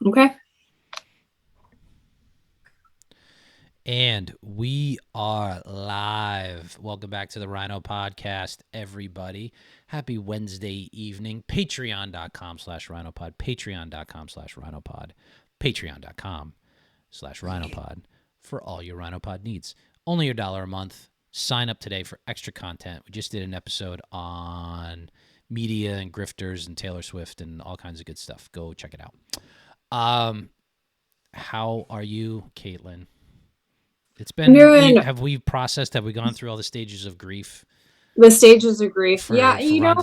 Okay. And we are live. Welcome back to the RINO podcast, everybody. Happy Wednesday evening. Patreon.com/RINOpod. Patreon.com/RINOpod. Patreon.com/RINOpod for all your RINOpod needs. Only $1 a month. Sign up today for extra content. We just did an episode on media and grifters and Taylor Swift and all kinds of good stuff. Go check it out. How are you, Kaitlin? It's been. Have we gone through all the stages of grief? The stages of grief. For Ron I do have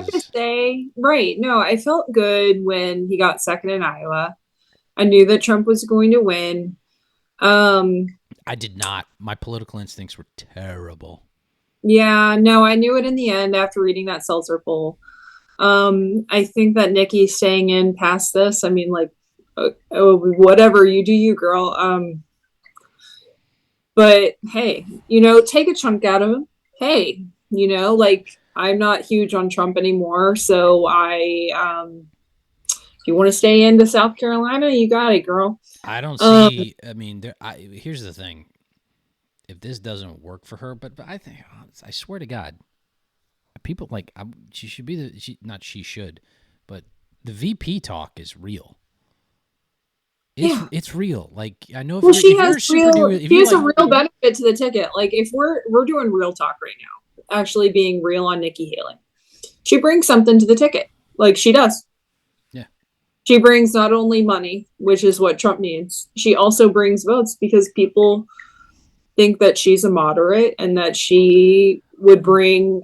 to say, right. No, I felt good when he got second in Iowa. I knew that Trump was going to win. I did not. My political instincts were terrible. Yeah, no, I knew it in the end after reading that Seltzer poll. I think that Nikki staying in past this, I mean, like, whatever, you do you, girl. But hey, take a chunk out of him. Hey, I'm not huge on Trump anymore. So if you want to stay into South Carolina, you got it, girl. I don't see, here's the thing. If this doesn't work for her, but I think, I swear to God, people she should be but the VP talk is real. It's real. Like, I know if she has a real benefit to the ticket. Like, if we're doing real talk right now, actually being real on Nikki Haley, she brings something to the ticket. Like, she does. Yeah. She brings not only money, which is what Trump needs. She also brings votes because people think that she's a moderate and that she would bring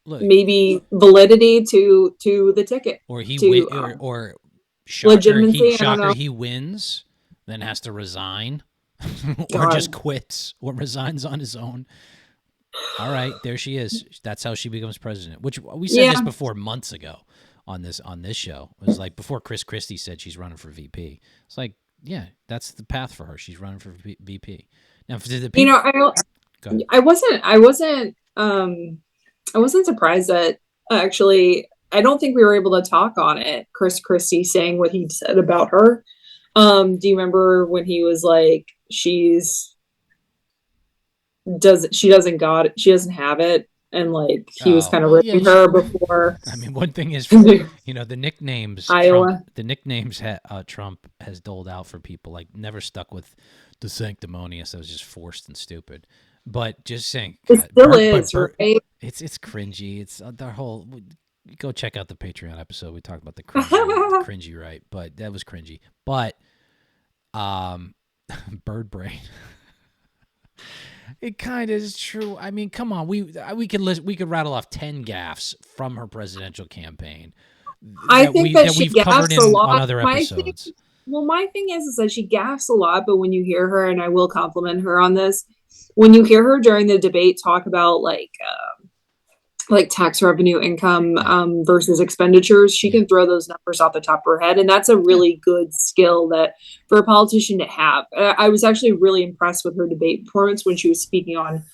maybe validity to the ticket. Or shocker, he wins, then has to resign, or just quits, or resigns on his own. All right, there she is. That's how she becomes president. Which we said this before months ago on this show. It was like before Chris Christie said she's running for VP. It's like, yeah, that's the path for her. She's running for VP. Now, for the people, I wasn't surprised that actually. I don't think we were able to talk on it. Chris Christie saying what he said about her. Do you remember when he was like, she doesn't have it, and like he was kind of ripping her before. I mean, one thing is, the nicknames Iowa. Trump has doled out for people, like, never stuck with the sanctimonious. That was just forced and stupid. But just saying, it still is, right? It's cringy. It's the whole. Go check out the Patreon episode. We talked about the cringy, right? But that was cringy. But bird brain. It kind of is true. I mean, come on. We could rattle off 10 gaffes from her presidential campaign. I think that she we've covered a lot on other episodes. My thing is that she gaffes a lot, but when you hear her, and I will compliment her on this, when you hear her during the debate talk about like tax revenue income versus expenditures, she can throw those numbers off the top of her head. And that's a really good skill that for a politician to have. I was actually really impressed with her debate performance when she was speaking on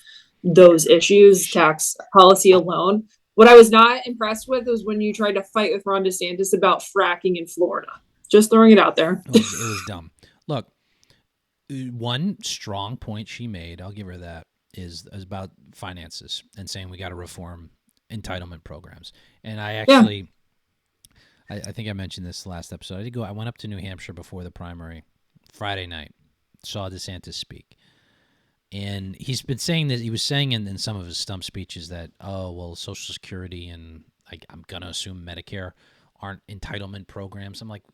those issues, tax policy alone. What I was not impressed with was when you tried to fight with Ron DeSantis about fracking in Florida. Just throwing it out there. It was dumb. Look, one strong point she made, I'll give her that, is about finances and saying we got to reform entitlement programs. And I actually, I think I mentioned this last episode. I went up to New Hampshire before the primary Friday night, saw DeSantis speak. And he's been saying that, he was saying in some of his stump speeches that, Social Security and I'm going to assume Medicare aren't entitlement programs. I'm like,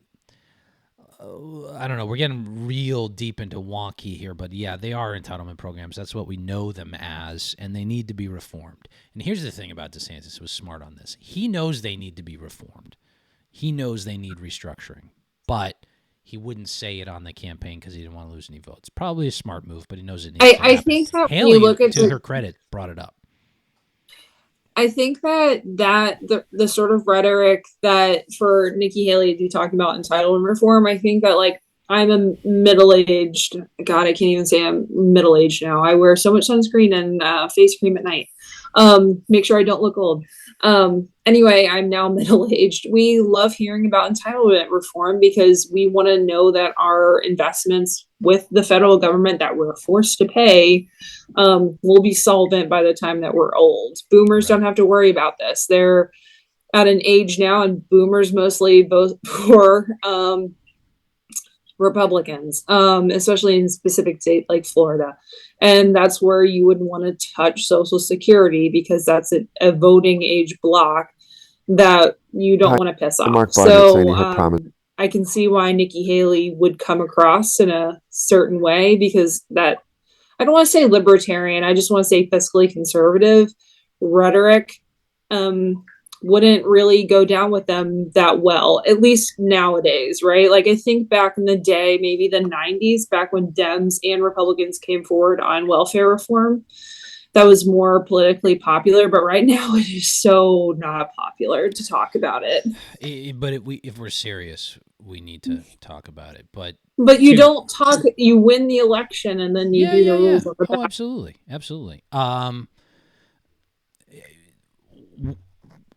I don't know. We're getting real deep into wonky here, but yeah, they are entitlement programs. That's what we know them as, and they need to be reformed. And here's the thing about DeSantis, who was smart on this. He knows they need to be reformed. He knows they need restructuring, but he wouldn't say it on the campaign because he didn't want to lose any votes. Probably a smart move, but he knows it needs to happen. I think that Haley, to her credit, brought it up. I think that the sort of rhetoric that for Nikki Haley to be talking about entitlement reform, I think that like I'm a middle-aged, God, I can't even say I'm middle-aged now. I wear so much sunscreen and face cream at night. Make sure I don't look old. Anyway, I'm now middle-aged. We love hearing about entitlement reform because we want to know that our investments with the federal government that we're forced to pay will be solvent by the time that we're old. Boomers Right. don't have to worry about this. They're at an age now, and boomers mostly both for Republicans, especially in specific states like Florida. And that's where you would want to touch Social Security because that's a voting age block that you don't Hi, want to piss Mark off. Barnett saying So he had promised. I can see why Nikki Haley would come across in a certain way because that, I don't want to say libertarian, I just want to say fiscally conservative rhetoric wouldn't really go down with them that well, at least nowadays, right? Like I think back in the day, maybe the 90s, back when Dems and Republicans came forward on welfare reform, that was more politically popular, but right now it is so not popular to talk about it. But if we're serious, we need to talk about it. But you don't talk, you win the election and then you do the rules of the Oh, absolutely.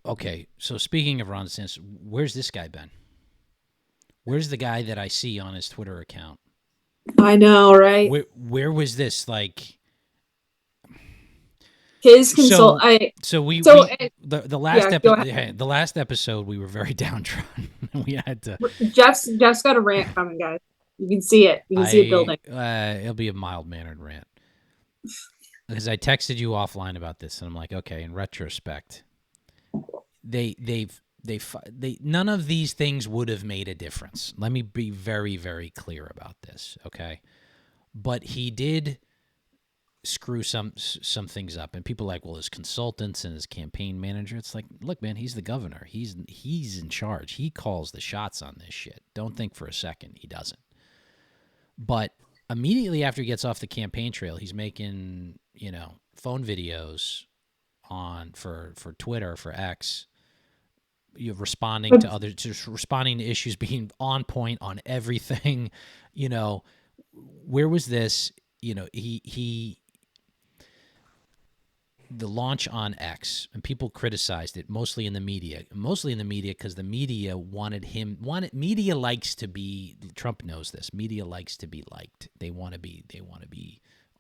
Okay, so speaking of Ron DeSantis, where's this guy been? Where's the guy that I see on his Twitter account? I know, right? Where was this? Like his consult. The last episode we were very downtrodden. We had to. Jeff's got a rant coming, guys. You can see it. You can see it building. It'll be a mild mannered rant because I texted you offline about this, and I'm like, okay. In retrospect, none of these things would have made a difference. Let me be very, very clear about this, okay? But he did screw some things up, and people are like, well, his consultants and his campaign manager. It's like, look, man, he's the governor. He's in charge. He calls the shots on this shit. Don't think for a second he doesn't. But immediately after he gets off the campaign trail, he's making phone videos for Twitter, for X. You're responding to others, just responding to issues, being on point on everything. Where was this? The launch on X, and people criticized it mostly in the media because the media media likes to be, Trump knows this, media likes to be liked. They want to be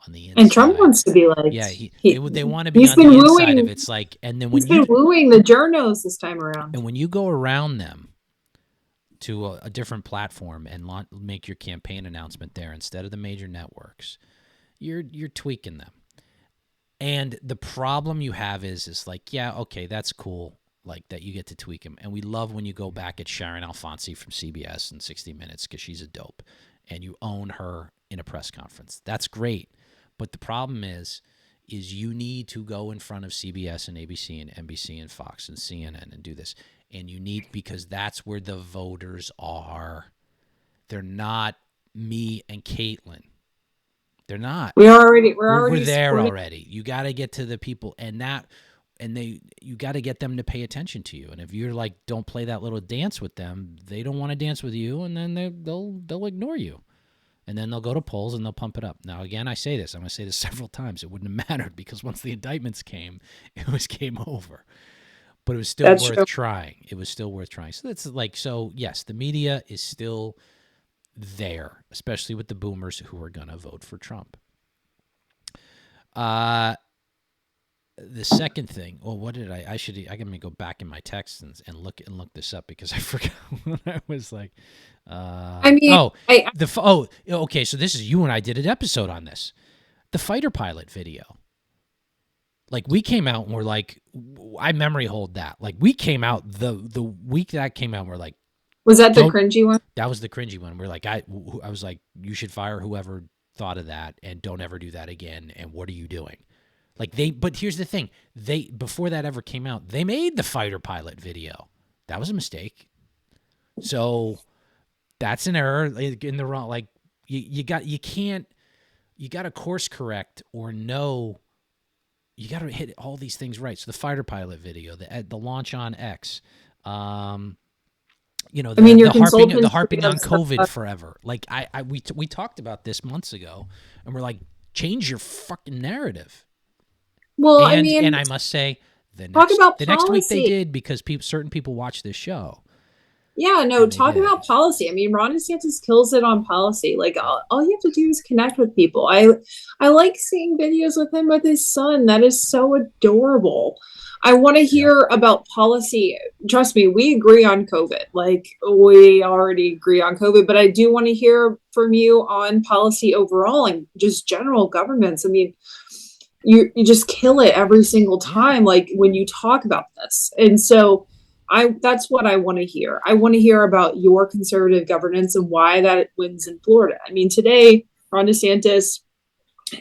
on the inside. And Trump wants to be liked. Yeah, they want to be on the inside of it. It's like, and then he's been wooing the journos this time around. And when you go around them to a different platform and make your campaign announcement there instead of the major networks, you're tweaking them. And the problem you have is like, yeah, okay, that's cool, like that you get to tweak them. And we love when you go back at Sharon Alfonsi from CBS and 60 Minutes because she's a dope, and you own her in a press conference. That's great. But the problem is you need to go in front of CBS and ABC and NBC and Fox and CNN and do this. And because that's where the voters are. They're not me and Kaitlin. They're not. We're there already. You got to get to the people, you got to get them to pay attention to you. And if you're like, don't play that little dance with them, they don't want to dance with you, and then they'll ignore you, and then they'll go to polls and they'll pump it up. Now, again, I'm going to say this several times. It wouldn't have mattered because once the indictments came, it was game over. But it was still worth trying. It was still worth trying. So that's like, yes, the media is still there, especially with the boomers who are going to vote for Trump. The second thing, what did I got to go back in my texts and look this up because I forgot what I was like. Okay. So this is, you and I did an episode on this, the fighter pilot video. Like we came out and we're like, I memory hold that. Like we came out the week that came out, we're like, was that the cringy one? That was the cringy one. We're like, I was like, you should fire whoever thought of that and don't ever do that again. And what are you doing? But here's the thing. Before that ever came out, they made the fighter pilot video. That was a mistake. So that's an error in the wrong, like you got to course correct or know, you got to hit all these things right. So the fighter pilot video, the launch on X, the harping on COVID forever. Like we talked about this months ago, and we're like, change your fucking narrative. Well, and I must say Talk about the next week they policy. did because certain people watch this show. Yeah, no, And they talk did. about policy. I mean, Ron DeSantis kills it on policy. Like all you have to do is connect with people. I like seeing videos with him with his son. That is so adorable. I want to Yeah. hear about policy. Trust me, we agree on COVID. Like we already agree on COVID, but I do want to hear from you on policy overall and just general governments. I mean, you just kill it every single time, like when you talk about this. And so that's what I want to hear. I want to hear about your conservative governance and why that wins in Florida. I mean, today Ron DeSantis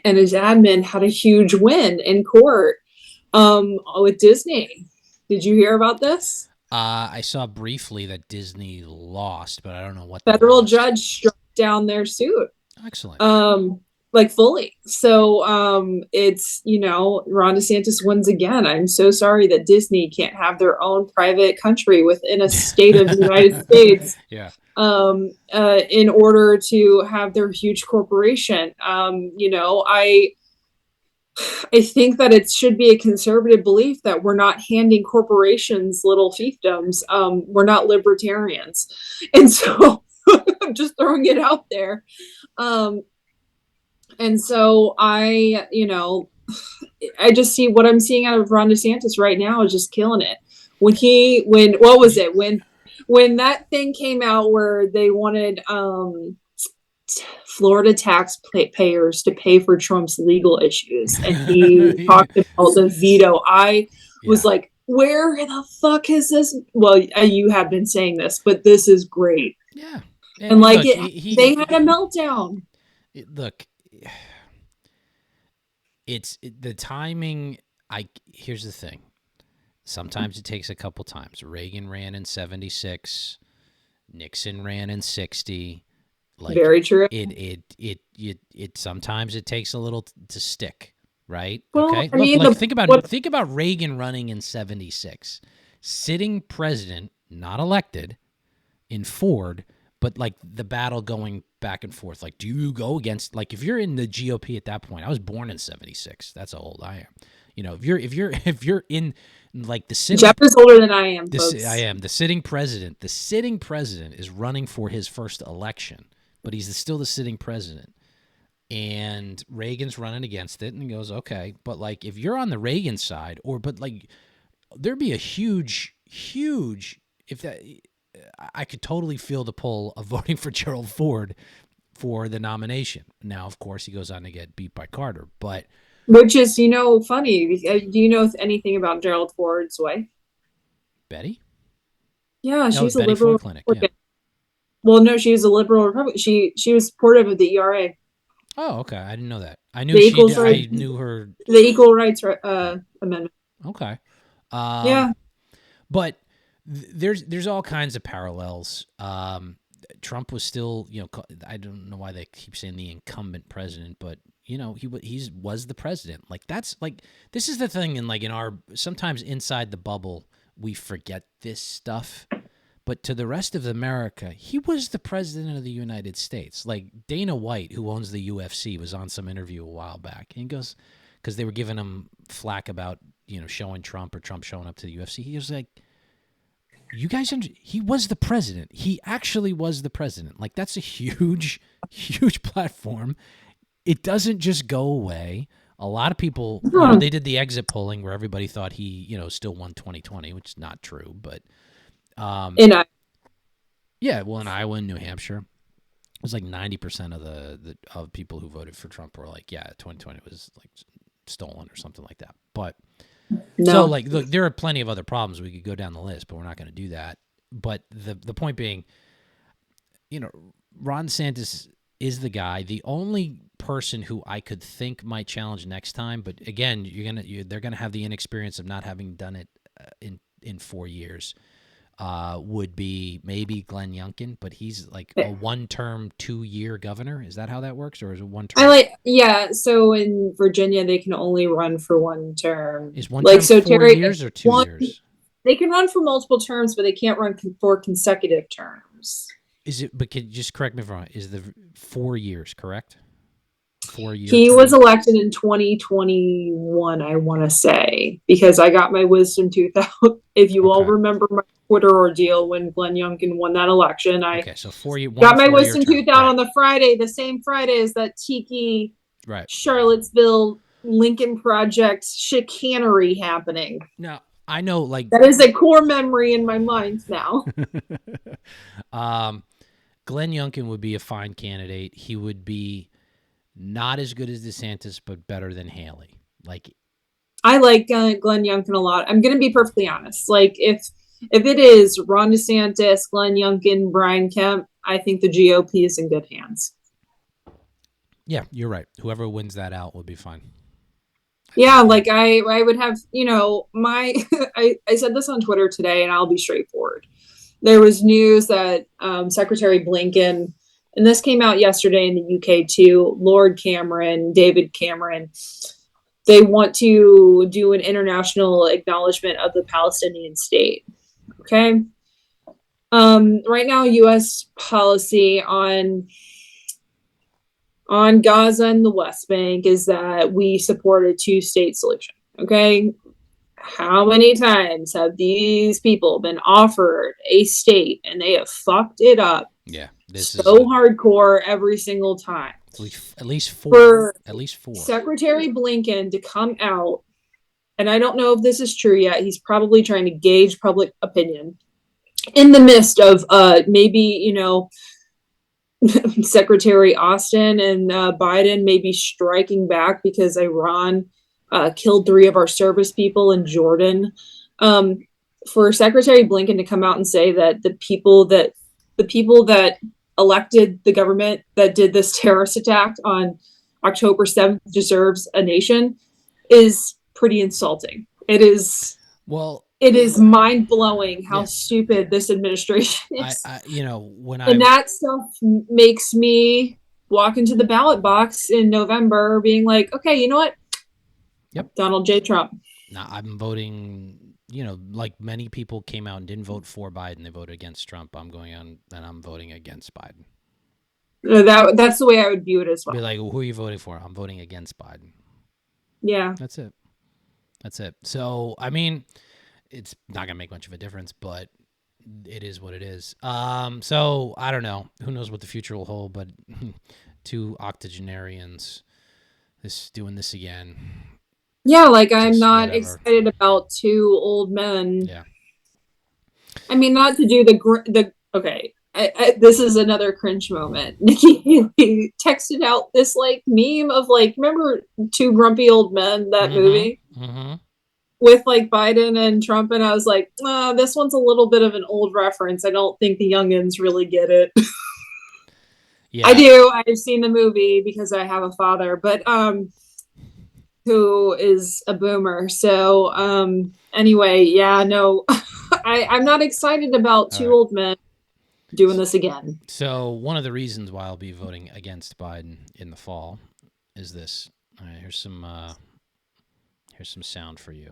and his admin had a huge win in court with Disney. Did you hear about this? I saw briefly that Disney lost, but I don't know what Federal judge struck down their suit. Excellent. Like fully. So it's, Ron DeSantis wins again. I'm so sorry that Disney can't have their own private country within a state of the United States. Yeah. In order to have their huge corporation. I think that it should be a conservative belief that we're not handing corporations little fiefdoms. We're not libertarians. And so I'm just throwing it out there. And so I just see what I'm seeing out of Ron DeSantis right now is just killing it. When that thing came out where they wanted Florida taxpayers to pay for Trump's legal issues, and he talked about the veto, I was like, where the fuck is this? Well, you have been saying this, but this is great. Yeah. And like look, they had a meltdown. Look, it's the timing. Here's the thing. Sometimes it takes a couple times. Reagan ran in 76. Nixon ran in 60. Like, very true. It sometimes it takes a little to stick, right? Well, okay. I mean, think about Reagan running in 76, sitting president, not elected, in Ford, but like the battle going back and forth. Like, do you go against, like, if you're in the GOP at that point? I was born in 76. That's how old I am. If you're in like the sitting, Jeff is older than I am. I am the sitting president. The sitting president is running for his first election, but he's still the sitting president. And Reagan's running against it, and he goes, okay, but like if you're on the Reagan side, but like there'd be a huge, if that. I could totally feel the pull of voting for Gerald Ford for the nomination. Now, of course, he goes on to get beat by Carter, but which is, funny. Do you know anything about Gerald Ford's wife? Betty? Yeah, she's a Betty liberal. Clinic, yeah. Well, no, she was a liberal Republican. She was supportive of the ERA. Oh, okay. I didn't know that. I knew I knew her. The Equal Rights Amendment. Okay. Yeah. But there's all kinds of parallels. Trump was still, I don't know why they keep saying the incumbent president, but he was the president. Like, that's like, this is the thing. And like sometimes inside the bubble, we forget this stuff, but to the rest of America, he was the president of the United States. Like Dana White, who owns the UFC, was on some interview a while back, and he goes, because they were giving him flack about, showing Trump or Trump showing up to the UFC. He was like, you guys, he was the president. He actually was the president. Like, that's a huge, huge platform. It doesn't just go away. A lot of people, they did the exit polling where everybody thought he, still won 2020, which is not true. But, in Iowa and New Hampshire, it was like 90% of of people who voted for Trump were like, yeah, 2020 was like stolen or something like that. But no. So, like, look, there are plenty of other problems. We could go down the list, but we're not going to do that. But the point being, Ron DeSantis is the guy. The only person who I could think might challenge next time, but again, they're gonna have the inexperience of not having done it in 4 years. Would be maybe Glenn Youngkin, but he's like a one-term, 2-year governor. Is that how that works, or is it one term? So in Virginia, they can only run for one term. Is one term 4 years or 2 years? They can run for multiple terms, but they can't run for consecutive terms. Is it? But can you just correct me if I'm wrong? Is the 4 years correct? 4-year He term. was elected in 2021, I want to say, because I got my wisdom tooth out. If you all remember my Twitter ordeal when Glenn Youngkin won that election, I so 4-year, got my wisdom tooth out on the Friday, the same Friday as that tiki Charlottesville Lincoln Project chicanery happening. Now, I know, like, that is a core memory in my mind now. Glenn Youngkin would be a fine candidate. He would be not as good as DeSantis, but better than Haley. Like, I like Glenn Youngkin a lot. I'm going to be perfectly honest. Like, if it is Ron DeSantis, Glenn Youngkin, Brian Kemp, I think the GOP is in good hands. Yeah, you're right. Whoever wins that out would be fine. Yeah, like I would have, I said this on Twitter today, and I'll be straightforward. There was news that Secretary Blinken, and this came out yesterday in the UK too, Lord Cameron, David Cameron, they want to do an international acknowledgement of the Palestinian state. Okay. Right now, U.S. policy on Gaza and the West Bank is that we support a two-state solution. Okay. How many times have these people been offered a state and they have fucked it up? Yeah. Hardcore every single time. At least four. Secretary Blinken to come out, and I don't know if this is true yet. He's probably trying to gauge public opinion in the midst of maybe, Secretary Austin and Biden may be striking back because Iran killed 3 of our service people in Jordan. For Secretary Blinken to come out and say that the people that elected the government that did this terrorist attack on October 7th deserves a nation is pretty insulting. It is mind-blowing how stupid this administration is. And that stuff makes me walk into the ballot box in November being like, okay, you know what? Yep. Donald J. Trump. Now, I'm voting, like many people came out and didn't vote for Biden. They voted against Trump. I'm going on and I'm voting against Biden. That's the way I would view it as well. Be like, who are you voting for? I'm voting against Biden. Yeah. That's it. So, I mean, it's not going to make much of a difference, but it is what it is. So, I don't know. Who knows what the future will hold, but 2 octogenarians doing this again. Yeah, like I'm not excited about 2 old men. Yeah. I mean, not to do okay. This is another cringe moment. Nikki Haley texted out this like meme of like, remember 2 Grumpy Old Men, that movie? Mm-hmm. With like Biden and Trump, and I was like, this one's a little bit of an old reference. I don't think the youngins really get it. Yeah. I do. I've seen the movie because I have a father, but who is a boomer. So anyway, yeah, no, I'm not excited about 2 old men doing this again. So one of the reasons why I'll be voting against Biden in the fall is this. All right, here's some sound for you.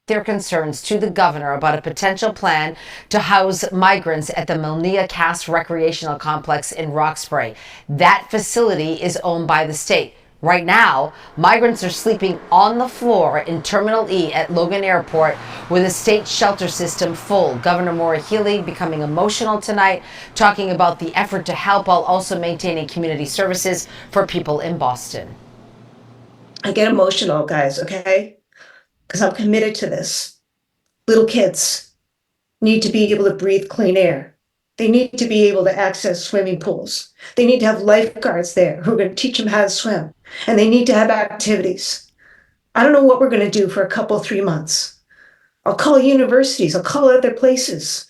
Their concerns to the governor about a potential plan to house migrants at the Milnia Cast Recreational Complex in Roxbury. That facility is owned by the state. Right now, migrants are sleeping on the floor in Terminal E at Logan Airport with a state shelter system full. Governor Maura Healey becoming emotional tonight, talking about the effort to help while also maintaining community services for people in Boston. I get emotional, guys, okay? Because I'm committed to this. Little kids need to be able to breathe clean air. They need to be able to access swimming pools. They need to have lifeguards there who are going to teach them how to swim. And they need to have activities. I don't know what we're going to do for a couple, 3 months. I'll call universities. I'll call other places.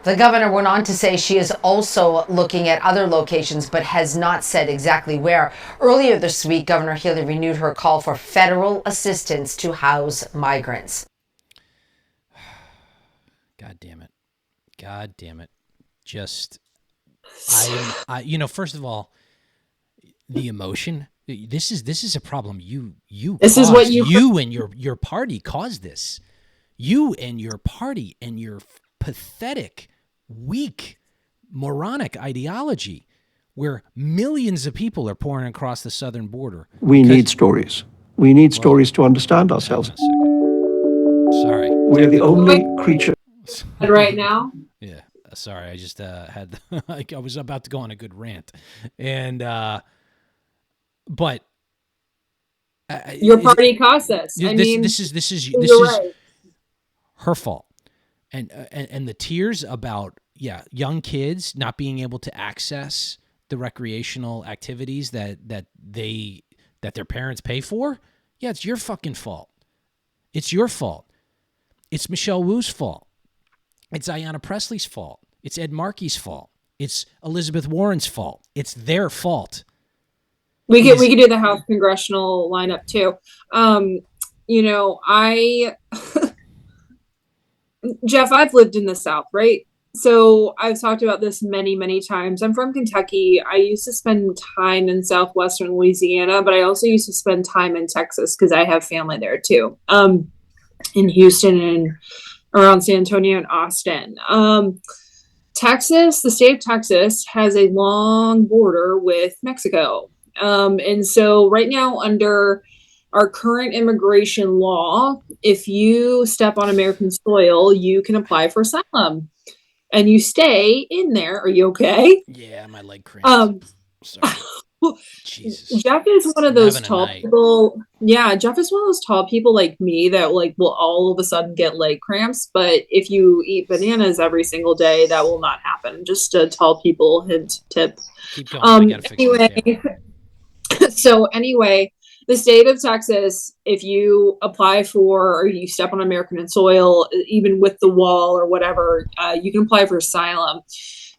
The governor went on to say she is also looking at other locations, but has not said exactly where. Earlier this week, Governor Healey renewed her call for federal assistance to house migrants. God damn it. Just, first of all, the emotion. This is a problem. You and your party caused this. You and your party and your pathetic, weak, moronic ideology where millions of people are pouring across the southern border. We need stories. We need stories to understand ourselves. Sorry. We're the only creature. Right now. Yeah. Sorry. I just had, like, I was about to go on a good rant. And, but. Your party cost us. This is right. her fault. And the tears about, young kids not being able to access the recreational activities that their parents pay for. Yeah, it's your fucking fault. It's your fault. It's Michelle Wu's fault. It's Ayanna Pressley's fault. It's Ed Markey's fault. It's Elizabeth Warren's fault. It's their fault. We could do the House congressional lineup too. Jeff, I've lived in the South, right? So I've talked about this many, many times. I'm from Kentucky. I used to spend time in southwestern Louisiana, but I also used to spend time in Texas because I have family there too. In Houston and around San Antonio and Austin. Texas, the state of Texas, has a long border with Mexico. And so right now, under our current immigration law, if you step on American soil, you can apply for asylum and you stay in there. Are you okay? Yeah, my leg cramped. Sorry. Jesus. Jeff is one of those tall people. Yeah, Jeff is one of those tall people like me that like will all of a sudden get leg cramps. But if you eat bananas every single day, that will not happen. Just a tall people hint tip. Keep going. So anyway, the state of Texas, if you apply for or you step on American soil, even with the wall or whatever, you can apply for asylum.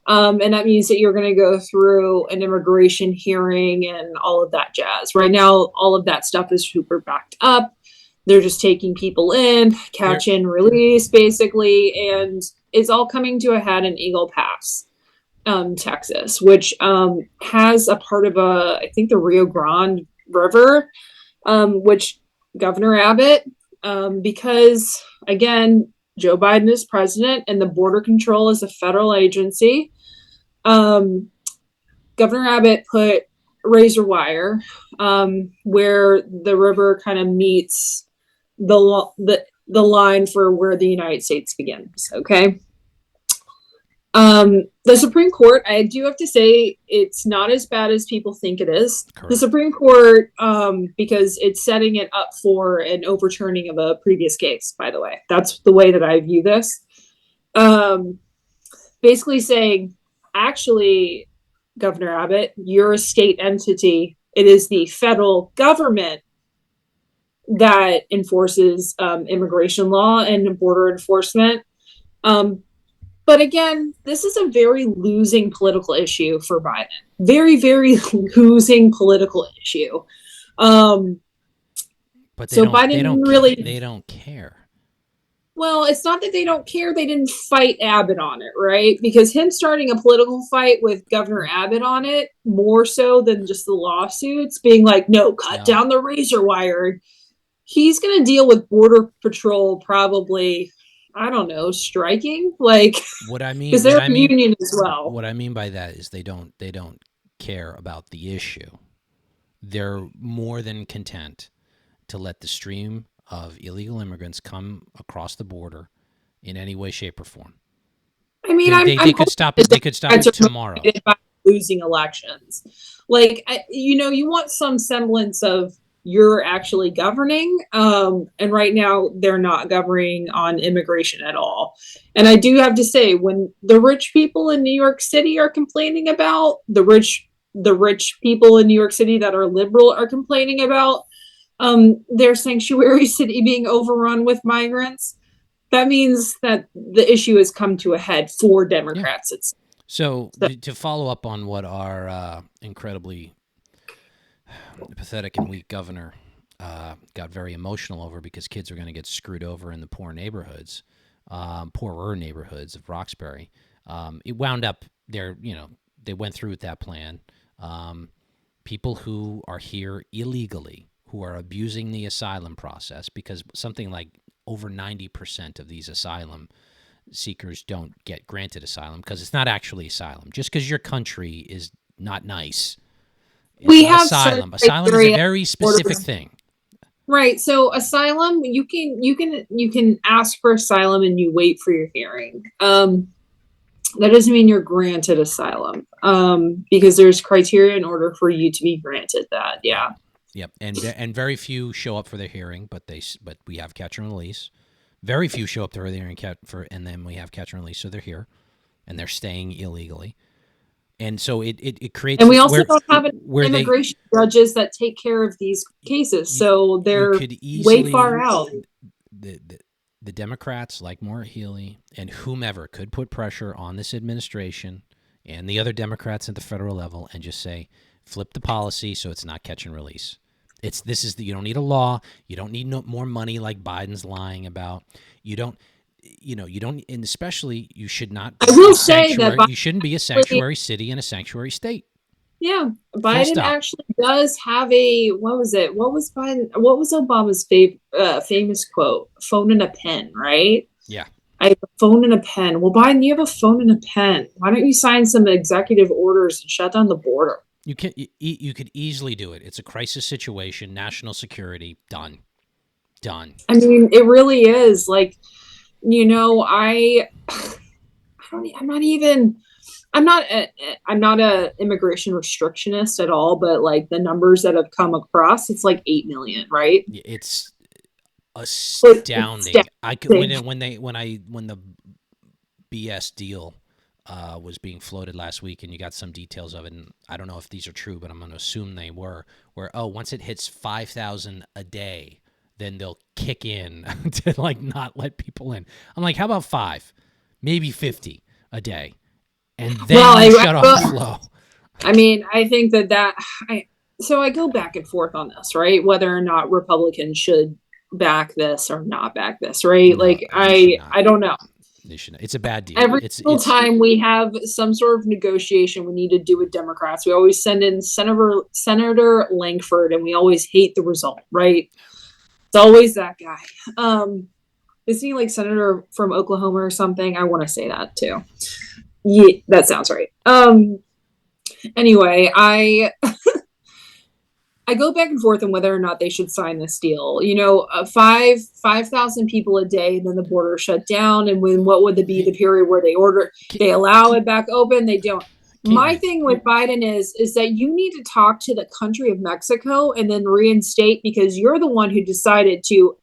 And that means that you're going to go through an immigration hearing and all of that jazz. Right now, all of that stuff is super backed up. They're just taking people in, catch and release, basically. And it's all coming to a head in Eagle Pass, Texas, which has a part of I think the Rio Grande River, which Governor Abbott, because, again, Joe Biden is president and the border control is a federal agency. Governor Abbott put razor wire where the river kind of meets the line for where the United States begins. Okay. The Supreme Court, I do have to say, it's not as bad as people think it is. Correct. The Supreme Court, because it's setting it up for an overturning of a previous case, by the way. That's the way that I view this. Basically saying, actually, Governor Abbott, you're a state entity. It is the federal government that enforces immigration law and border enforcement. But again, this is a very losing political issue for Biden. Very, very losing political issue. But Biden they don't care. Well, it's not that they don't care. They didn't fight Abbott on it, right? Because him starting a political fight with Governor Abbott on it, more so than just the lawsuits, being like, no, cut down the razor wire. He's going to deal with Border Patrol probably, I don't know, striking, like what I mean, because they're a union as well. What I mean by that is they don't care about the issue. They're more than content to let the stream of illegal immigrants come across the border in any way, shape, or form. I mean, they could stop it. They could stop it tomorrow. By losing elections, like you want some semblance of you're actually governing. And right now they're not governing on immigration at all. And I do have to say, when the rich people in New York City are complaining about the rich people in New York City that are liberal are complaining about their sanctuary city being overrun with migrants, that means that the issue has come to a head for Democrats. Yeah. So to follow up on what our incredibly pathetic and weak governor got very emotional over because kids are going to get screwed over in the poorer neighborhoods of Roxbury. It wound up there, they went through with that plan. People who are here illegally, who are abusing the asylum process, because something like over 90% of these asylum seekers don't get granted asylum because it's not actually asylum. Just because your country is not nice. It's We not have asylum. certain Asylum is a criteria very specific orders. thing. Right. So asylum, you can ask for asylum and you wait for your hearing. That doesn't mean you're granted asylum. Because there's criteria in order for you to be granted that. Yeah. Yep. And very few show up for their hearing, but we have catch and release. Very few show up to their hearing and then we have catch and release, so they're here and they're staying illegally. And so it creates. And we also don't have immigration judges that take care of these cases, so they're way far out. The Democrats like Maura Healey and whomever could put pressure on this administration and the other Democrats at the federal level and just say, flip the policy so it's not catch and release. You don't need a law. You don't need more money like Biden's lying about. You don't, and especially you should not. I will say that you shouldn't be a sanctuary city and a sanctuary state. Yeah, Biden actually does have what was it? What was Obama's famous quote? Phone and a pen, right? Yeah. I have a phone and a pen. Well, Biden, you have a phone and a pen. Why don't you sign some executive orders and shut down the border? You could easily do it. It's a crisis situation, national security, done. I mean, it really is. Like, I'm not a immigration restrictionist at all, but like the numbers that have come across, it's like 8 million, right? It's astounding. When the BS deal was being floated last week, and you got some details of it, and I don't know if these are true, but I'm going to assume they were, where, once it hits 5,000 a day, then they'll kick in to like not let people in. I'm like, how about 5, maybe 50 a day? And then shut off the flow. I mean, I think so I go back and forth on this, right? Whether or not Republicans should back this or not back this, right? No, I don't know. It's a bad deal. Every single time we have some sort of negotiation we need to do with Democrats, we always send in Senator Langford, and we always hate the result, right? It's always that guy. Isn't he like senator from Oklahoma or something? I want to say that too. Yeah, that sounds right. Anyway, I go back and forth on whether or not they should sign this deal. 5,000 people a day, and then the border shut down. And what would be the period where they allow it back open? They don't. My thing with Biden is that you need to talk to the country of Mexico and then reinstate, because you're the one who decided to,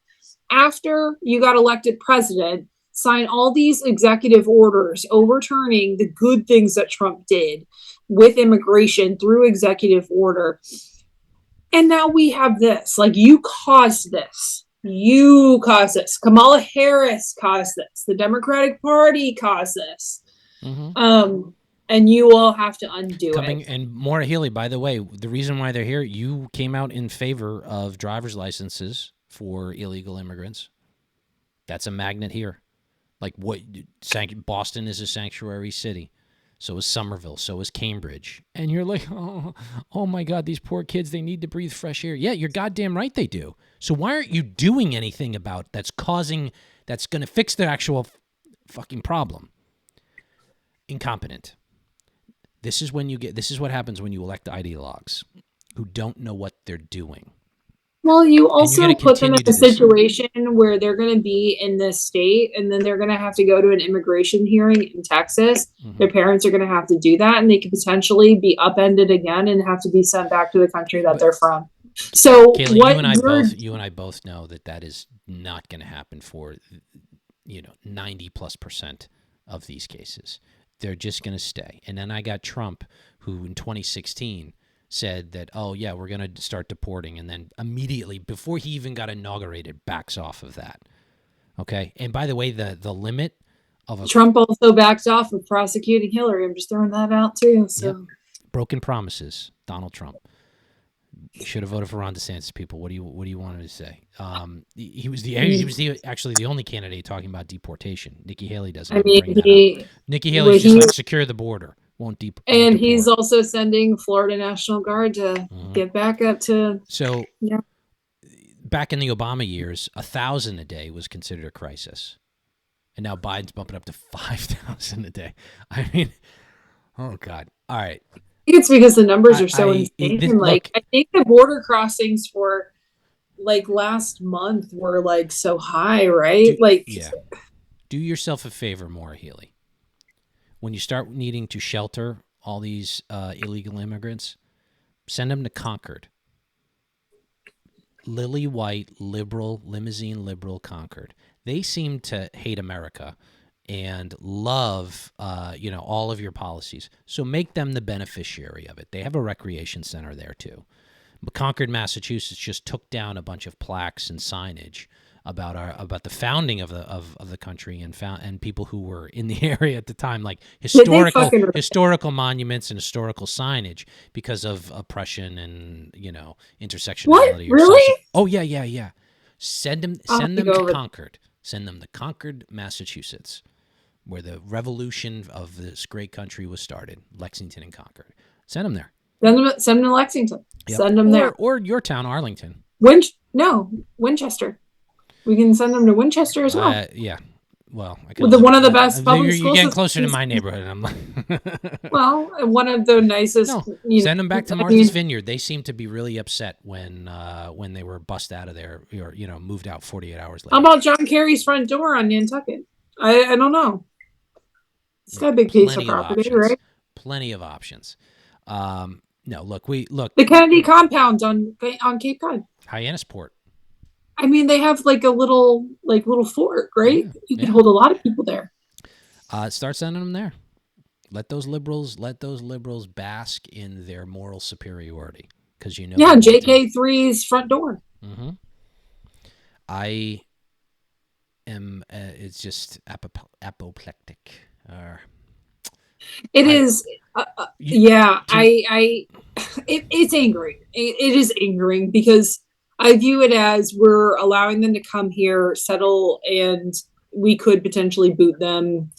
after you got elected president, sign all these executive orders overturning the good things that Trump did with immigration through executive order. And now we have this. Like, you caused this. Kamala Harris caused this. The Democratic Party caused this. Mm-hmm. And you will have to undo it. And Maura Healey, by the way, the reason why they're here, you came out in favor of driver's licenses for illegal immigrants. That's a magnet here. Like, Boston is a sanctuary city. So is Somerville. So is Cambridge. And you're like, oh my God, these poor kids, they need to breathe fresh air. Yeah, you're goddamn right they do. So why aren't you doing anything about that's going to fix the actual fucking problem? Incompetent. This is what happens when you elect ideologues who don't know what they're doing. Well, you also put them in a situation where they're going to be in this state, and then they're going to have to go to an immigration hearing in Texas. Mm-hmm. Their parents are going to have to do that, and they could potentially be upended again and have to be sent back to the country that they're from. So, Kayla, you and I both know that is not going to happen for 90+% of these cases. They're just going to stay. And then I got Trump, who in 2016 said that, we're going to start deporting, and then immediately, before he even got inaugurated, backs off of that. Okay? And by the way, the limit of Trump also backed off of prosecuting Hillary. I'm just throwing that out too. So yep. Broken promises, Donald Trump. You should have voted for Ron DeSantis, people. What do you want to say? He was actually the only candidate talking about deportation. Nikki Haley doesn't. Nikki Haley's just like, secure the border. Won't deport. And he's also sending Florida National Guard to get back up to. So, back in the Obama years, 1,000 a day was considered a crisis, and now Biden's bumping up to 5,000 a day. I mean, oh God! All right. think it's because the numbers are so insane. Look, I think the border crossings for like last month were like so high, right? Do yourself a favor, Maura Healey. When you start needing to shelter all these illegal immigrants, send them to Concord. Lily White, liberal, limousine liberal Concord. They seem to hate America and love, all of your policies. So make them the beneficiary of it. They have a recreation center there too. But Concord, Massachusetts, just took down a bunch of plaques and signage about the founding of the country and people who were in the area at the time, like historical monuments and historical signage because of oppression and intersectionality. What? Really? Oh yeah. Send them to Concord. Send them to Concord, Massachusetts, where the revolution of this great country was started. Lexington and Concord. Send them there. Send them to Lexington. Yep. Send them there. Or your town, Arlington. Winchester. We can send them to Winchester as well. Yeah. Well, one of the best public schools. You're getting closer to my neighborhood. I'm like, well, one of the nicest. No, send them back to Martha's Vineyard. They seem to be really upset when they were bussed out of there or moved out 48 hours later. How about John Kerry's front door on Nantucket? I don't know. It's got a big piece of property, right? Plenty of options. No, look. The Kennedy compound on Cape Cod. Hyannisport. I mean, they have like a little fort, right? Yeah, you can hold a lot of people there. Start sending them there. Let those liberals bask in their moral superiority because Yeah, JK3's front door. Mm-hmm. I am. It's just apoplectic. It is. It's angering. It is angering because I view it as we're allowing them to come here, settle, and we could potentially boot them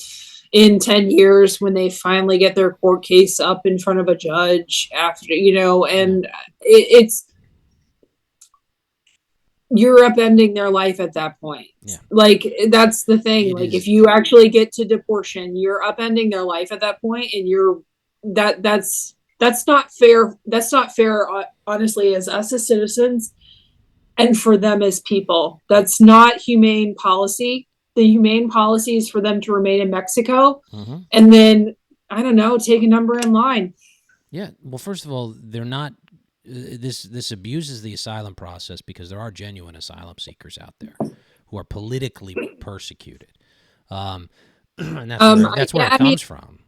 in 10 years when they finally get their court case up in front of a judge after, and it's, you're upending their life at that point. Yeah. Like, that's the thing. If you actually get to deportation, you're upending their life at that point, and that's not fair. That's not fair, honestly, as us as citizens. And for them as people, that's not humane policy. The humane policy is for them to remain in Mexico, and then, I don't know, take a number in line. Yeah. Well, first of all, they're not. This abuses the asylum process because there are genuine asylum seekers out there who are politically persecuted, and that's where it comes from.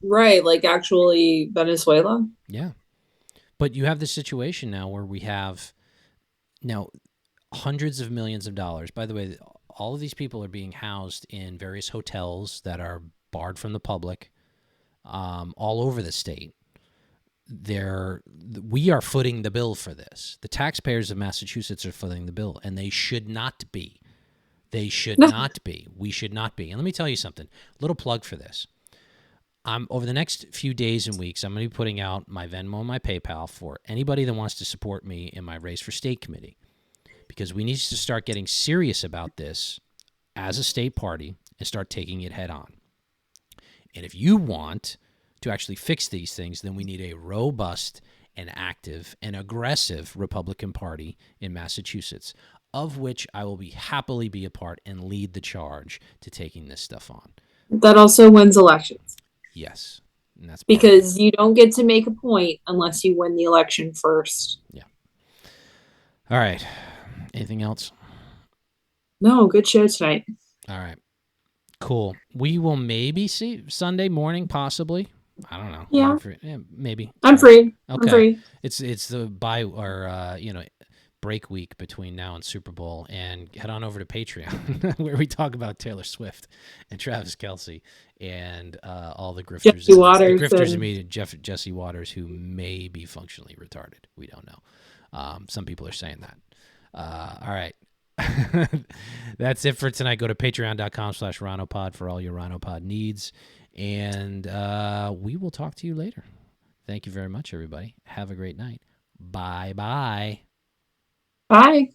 Right? Like actually Venezuela. Yeah. But you have this situation now where we have hundreds of millions of dollars. By the way, all of these people are being housed in various hotels that are barred from the public all over the state. We are footing the bill for this. The taxpayers of Massachusetts are footing the bill, and they should not be. They should not be. We should not be. And let me tell you something. Little plug for this. Over the next few days and weeks, I'm going to be putting out my Venmo and my PayPal for anybody that wants to support me in my race for state committee, because we need to start getting serious about this as a state party and start taking it head on. And if you want to actually fix these things, then we need a robust and active and aggressive Republican Party in Massachusetts, of which I will happily be a part and lead the charge to taking this stuff on. That also wins elections. Yes. And that's because you don't get to make a point unless you win the election first. Yeah. All right. Anything else? No, good show tonight. All right. Cool. We will maybe see Sunday morning, possibly. I don't know. Yeah. Maybe. I'm free. Okay. I'm free. It's the break week between now and Super Bowl, and head on over to Patreon where we talk about Taylor Swift and Travis Kelce and all the grifters. Jesse Waters, who may be functionally retarded. We don't know. Some people are saying that. All right. That's it for tonight. Go to patreon.com/RhinoPod for all your RhinoPod needs. And we will talk to you later. Thank you very much, everybody. Have a great night. Bye-bye. Bye.